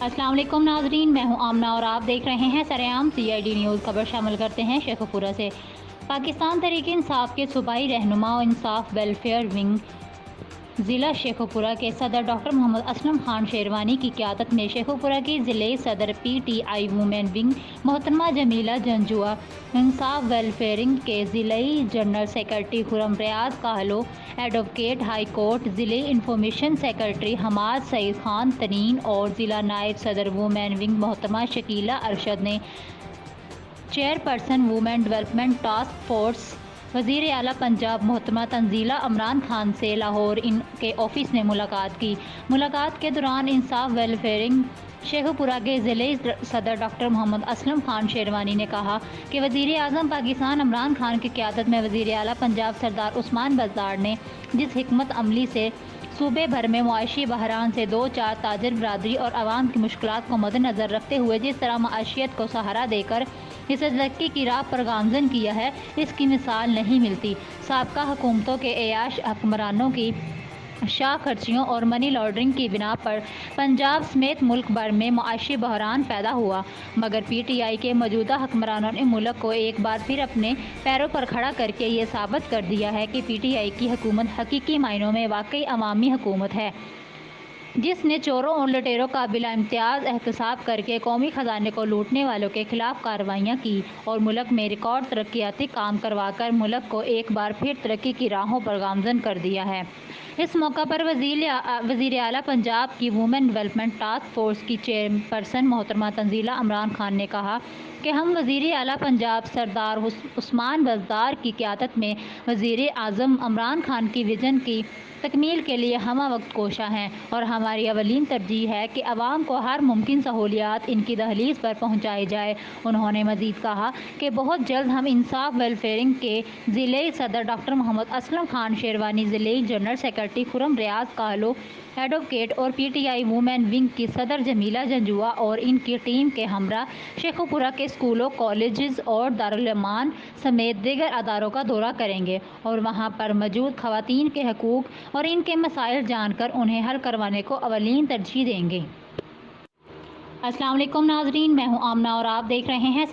अस्सलाम वालेकुम नाजरीन, मैं हूं आमना और आप देख रहे हैं सरेआम CID न्यूज़। खबर शामिल करते हैं शेखोपुरा से। पाकिस्तान तहरीक इंसाफ के सूबाई रहनुमा और इंसाफ वेलफेयर विंग ज़िला शेखोपुरा के सदर डॉक्टर मोहम्मद असलम खान शेरवानी की क़यादत में शेखोपुरा की ज़िले सदर PTI वुमेन विंग मोहतरमा जमीला जंजुआ, इंसाफ वेलफेयरिंग के ज़िले जनरल सेक्रेटरी खुरम रियाज काहलो, एडवोकेट हाई कोर्ट, ज़िले इंफॉर्मेशन सेक्रेटरी हमाद सईद खान तनीन और ज़िला नायब सदर वुमेन विंग मोहतरमा शकीला अरशद ने chairperson women development task force वज़ीर आला पंजाब मोहतरमा तंजीला इमरान खान से लाहौर इनके ऑफिस में मुलाकात की। मुलाकात के दौरान इंसाफ वेलफेयरिंग शेखोपुरा के ज़िले सदर डॉक्टर मोहम्मद असलम खान शेरवानी ने कहा कि वज़ीर आज़म पाकिस्तान इमरान खान की क़यादत में वज़ीर आला पंजाब सरदार उस्मान बज़दार ने जिस हिकमत अमली से सूबे भर में मुआशी बहरान से दो चार ताजर बरादरी और आवाम की मुश्किलात को मद्देनज़र रखते हुए जिस तरह माशियत को सहारा देकर इसे तरक्की की राह पर गामज़न किया है, इसकी मिसाल नहीं मिलती। साबका हुकूमतों के ऐयाश हुक्मरानों की शाह खर्चियों और मनी लॉन्ड्रिंग की बिना पर पंजाब समेत मुल्क भर में मुआशी बहरान पैदा हुआ, मगर PTI के मौजूदा हुक्मरानों ने मुल्क को एक बार फिर अपने पैरों पर खड़ा करके ये साबित कर दिया है कि PTI की हुकूमत हकीकी मायनों में वाकई अवामी हुकूमत है, जिसने चोरों और लुटेरों का बिला इम्तियाज़ एहतसाब करके कौमी ख़जाने को लूटने वालों के खिलाफ कार्रवाइयाँ की और मुल्क में रिकॉर्ड तरक्याती काम करवाकर मुल्क को एक बार फिर तरक्की की राहों पर गामज़न कर दिया है। इस मौका पर वज़ीर आला पंजाब की वुमेन डेवलपमेंट टास्क फोर्स की चेयरपर्सन मोहतरमा तंजीला इमरान खान ने कहा कि हम वज़ीर आला पंजाब सरदार उस्मान बज़दार की क़यादत में वज़ीर आज़म इमरान खान की विज़न की तकमील के लिए हमा वक्त कोशा हैं और हमारी अवलीन तरजीह है कि अवाम को हर मुमकिन सहूलियात इनकी दहलीज पर पहुँचाई जाए। उन्होंने मज़ीद कहा कि बहुत जल्द हम इंसाफ वेलफेयरिंग के ज़िले सदर डॉक्टर मोहम्मद असलम खान शेरवानी, ज़िले जनरल सेक्रेटरी खुरम रियाज काहलो, एडवोकेट और PTI वुमेन विंग की सदर जमीला जंजुआ और इनकी टीम के हमरा शेखोपुरा के स्कूलों, कॉलेजेस और दारुल-उलूम समेत दीगर अदारों का दौरा करेंगे और वहाँ पर मौजूद ख़वातीन के हकूक़ और इनके मसाइल जानकर उन्हें हल करवाने को अवलीन तरजीह देंगे। अस्सलाम वालेकुम नाज़रीन, मैं हूँ आमना और आप देख रहे हैं